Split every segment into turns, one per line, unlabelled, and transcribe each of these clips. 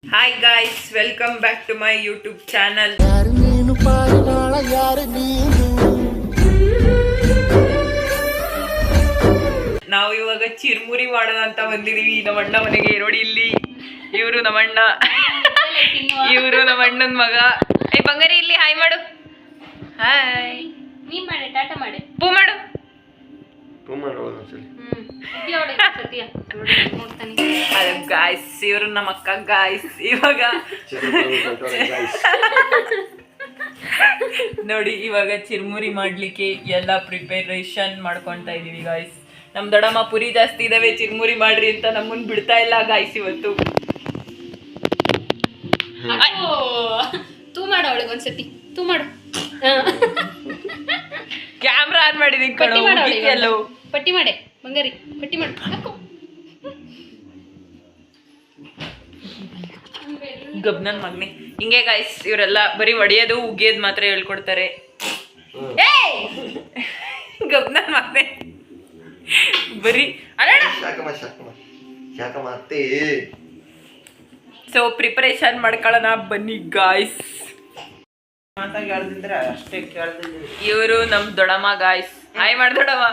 Hi guys, welcome back to my YouTube channel. ನಾವು ಇವಾಗ ಚಿರ್ಮುರಿ ಮಾಡೋಣ ಅಂತ ಬಂದಿದೀವಿ ನಮ್ಮಣ್ಣ ಮನೆಗೆ. ನೋಡಿ ಇಲ್ಲಿ ಇವರು ನಮ್ಮಣ್ಣ, ಇವರು ನಮ್ಮಣ್ಣನ ಮಗ. ಏ ಬಂಗಾರಿ ಇಲ್ಲಿ ಹಾಯ್ ಮಾಡು. ಹಾಯ್
ನೀ ಮಾಡೆ, ಟಾಟಾ ಮಾಡೆ,
ಪೂ ಮಾಡು. ಅದೇ ಗಾಯ್ಸ್, ಇವರು ನಮ್ಮ ಅಕ್ಕ ಗಾಯ್ಸ್. ಇವಾಗ ನೋಡಿ ಇವಾಗ ಚಿರ್ಮುರಿ ಮಾಡ್ಲಿಕ್ಕೆ ಎಲ್ಲ ಪ್ರಿಪರೇಷನ್ ಮಾಡ್ಕೊಂತ ಇದೀವಿ ಗಾಯ್ಸ್. ನಮ್ ದೊಡ್ಡಮ್ಮ ಪುರಿ ಜಾಸ್ತಿ ಇದಾವೆ, ಚಿರ್ಮುರಿ ಮಾಡ್ರಿ ಅಂತ ನಮ್ಮನ್ ಬಿಡ್ತಾ ಇಲ್ಲ ಗಾಯ್ಸ್ ಇವತ್ತು.
ತೂ ಮಾಡು, ಅವಳಿಗೆ ಒಂದ್ಸತಿ ತೂ ಮಾಡು.
ಕ್ಯಾಮ್ರಾ ಆನ್ ಮಾಡಿದೀನಿ ಕಣೋ.
ಪಟ್ಟಿ ಮಾಡೆ ಬಂಗಾರಿ, ಪಟ್ಟಿ ಮಾಡು.
ಗಬ್ನನ್ ಮಗ್ನೆ. ಹಿಂಗೆ ಗಾಯ್ಸ್, ಇವರೆಲ್ಲ ಬರೀ ಒಡೆಯೋದು ಉಗಿಯೋದು ಮಾತ್ರ ಹೇಳ್ಕೊಡ್ತಾರೆ. ಗಬ್ನನ್ ಮಗ್ನೆ ಬರೀ ಸೊ ಪ್ರಿಪರೇಷನ್ ಮಾಡ್ಕೊಳ್ಳೋಣ ಬನ್ನಿ ಗಾಯ್ಸ್. ಇವರು ನಮ್ ದೊಡಮ್ಮ ಗಾಯ್ಸ್. ಹಾಯ್ ಮಾಡ್ ದೊಡಮ್ಮ.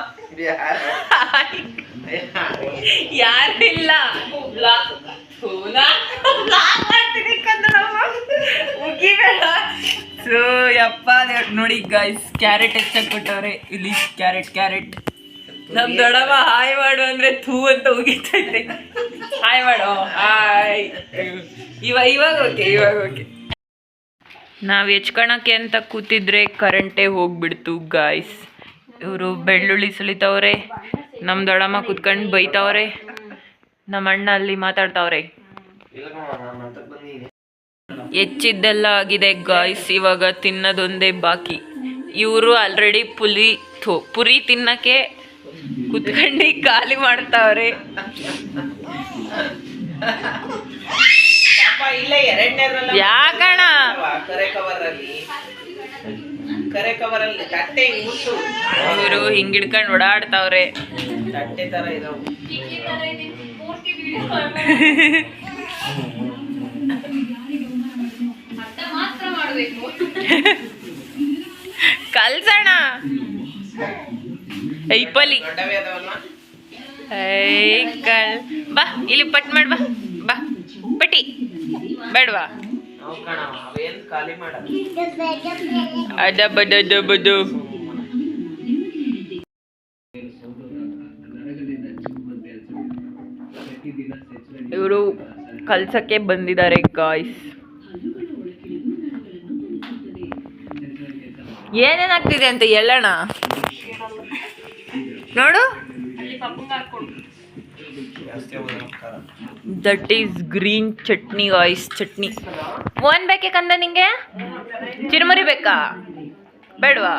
ಯಾರಿಲ್ಲ ಸೊ ಯಪ್ಪ ನೋಡಿ ಗಾಯ್ಸ್, ಕ್ಯಾರೆಟ್ ಹೆಚ್ಚಾಗಿ ಕೊಟ್ಟವ್ರೆ ಇಲ್ಲಿ. ಕ್ಯಾರೆಟ್ ನಮ್ ದೊಡಮ್ಮ ಹಾಯ್ ಮಾಡು ಅಂದ್ರೆ ಥೂ ಅಂತ ಉಗಿತೈತೆ. ಹಾಯ್ ಮಾಡು. ಹಾಯ್. ಇವಾಗ ಓಕೆ. ನಾವು ಹೆಚ್ಕೊಳಕ್ಕೆ ಅಂತ ಕೂತಿದ್ರೆ ಕರೆಂಟೇ ಹೋಗ್ಬಿಡ್ತು ಗಾಯ್ಸ್. ಇವರು ಬೆಳ್ಳುಳ್ಳಿ ಸುಲಿತವ್ರೆ, ನಮ್ಮ ದೊಡ್ಡಮ್ಮ ಕೂತ್ಕೊಂಡು ಬೈತವ್ರೆ, ನಮ್ಮ ಅಣ್ಣ ಅಲ್ಲಿ ಮಾತಾಡ್ತಾವ್ರೆ. ಹೆಚ್ಚಿದ್ದೆಲ್ಲ ಆಗಿದೆ ಗಾಯ್ಸ್, ಇವಾಗ ತಿನ್ನೋದೊಂದೇ ಬಾಕಿ. ಇವರು ಆಲ್ರೆಡಿ ಪುರಿ ತಿನ್ನಕ್ಕೆ ಕುತ್ಕೊಂಡು ಖಾಲಿ ಮಾಡ್ತಾವ್ರೆ. ಯಾಕಣ ಇವರು ಹಿಂಗಿಡ್ಕೊಂಡು ಓಡಾಡ್ತಾವ್ರೆ. ಕಲ್ಸಣ ಐಪಲಿ ಬಾ ಇಲ್ಲಿ ಪಟ್ ಮಾಡ್. ಬಾ ಪಟ್ಟಿ ಬೇಡವಾ? ಅಡಬಡಬದು. ಇವರು ಕಲ್ಸಕ್ಕೆ ಬಂದಿದ್ದಾರೆ ಗಾಯ್ಸ್. ಏನೇನಾಗ್ತಿದೆ ಅಂತ ಹೇಳೋಣ. ನೋಡು, that is green chutney guys. Chutney one ಬೇಕೆ ಕಂದ ನಿಂಗೆ? ಚಿರುಮುರಿ ಬೇಕಾ ಬೇಡವಾ?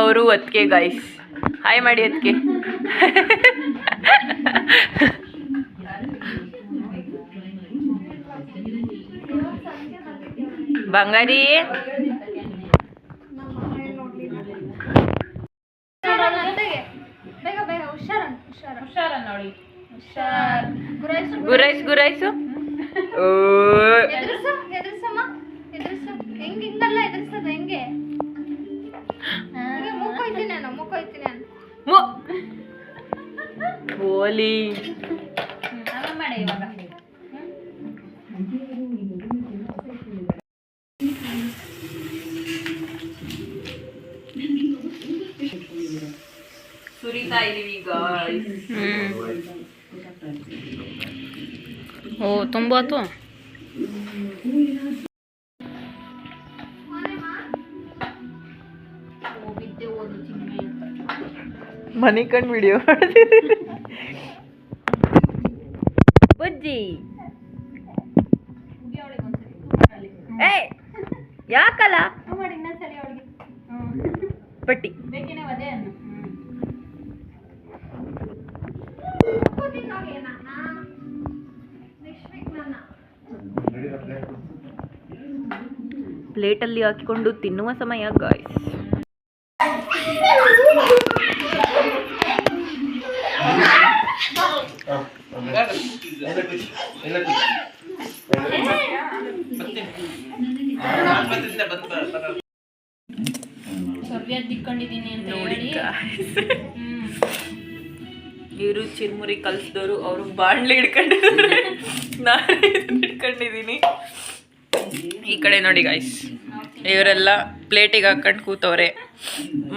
ಅವರು ಅದಕ್ಕೆ ಗಾಯ್ಸ್ ಹಾಯ್ ಮಾಡಿ. ಅದಕ್ಕೆ ಬಂಗಾರಿ ಗುರಾಯ್ಸು. ಓಲಿ ಸುರಿತಾ ಇದೀವಿ ಗಾಯ್ಸ್.
ಓ ತುಂಬ ಆಯ್ತು.
ಮನೆ ಕಂಡು ವಿಡಿಯೋ ಬಜ್ಜಿ. ಏ ಯಾಕಲ್ಲ ಪಟ್ಟಿ ಪ್ಲೇಟಲ್ಲಿ ಹಾಕಿಕೊಂಡು ತಿನ್ನುವ ಸಮಯ ಗಾಯ್ಸ್.
ಸವ್ಯ ತಿಕ್ಕೊಂಡಿದ್ದೀನಿ ಅಂತ
ನೋಡಿ
ಹೇಳಿ
ಇವರು ಚಿರ್ಮುರಿ ಕಲ್ಸಿದವರು ಅವರು ಬಾಣ್ಲಿ ಹಿಡ್ಕೊಂಡಿದ್ದಾರೆ, ನಾನು ಹಿಡ್ಕೊಂಡಿದ್ದೀನಿ. ಈ ಕಡೆ ನೋಡಿ ಗಾಯ್ಸ್, ಇವರೆಲ್ಲ ಪ್ಲೇಟಿಗೆ ಹಾಕೊಂಡು ಕೂತವ್ರೆ.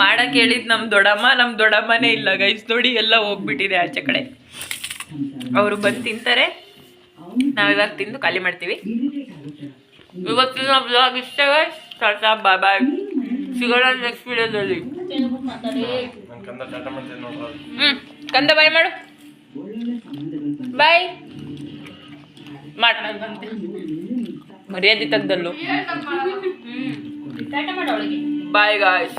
ಮಾಡಕ್ಕೆ ಹೇಳಿದ್ ನಮ್ಮ ದೊಡ್ಡಮ್ಮನೇ ಇಲ್ಲ ಗೈಸ್. ನೋಡಿ ಎಲ್ಲ ಹೋಗ್ಬಿಟ್ಟಿದೆ ಆಚೆ ಕಡೆ. ಅವರು ಬಂದು ತಿಂತಾರೆ, ನಾವಿವಾಗ ತಿಂದು ಖಾಲಿ ಮಾಡ್ತೀವಿ. ಇವತ್ತಿನ ಬ್ಲಾಗ್ ಇಷ್ಟ ಗೈಸ್. ಟಾಟಾ ಬಾಯ್ ಬಾಯ್, ಸಿಗೋಣ ನೆಕ್ಸ್ಟ್ ವಿಡಿಯೋದಲ್ಲಿ. ಕಂದ ಬಾಯ್ ಮಾಡು, ಬಾಯ್ ಮಾಡ ಮರ್ಯಾದೆ ತೆಗ್ದಲ್ಲು.
ಟಾಟಾ ಮಾಡು ಅವಳಿಗೆ.
Bye guys.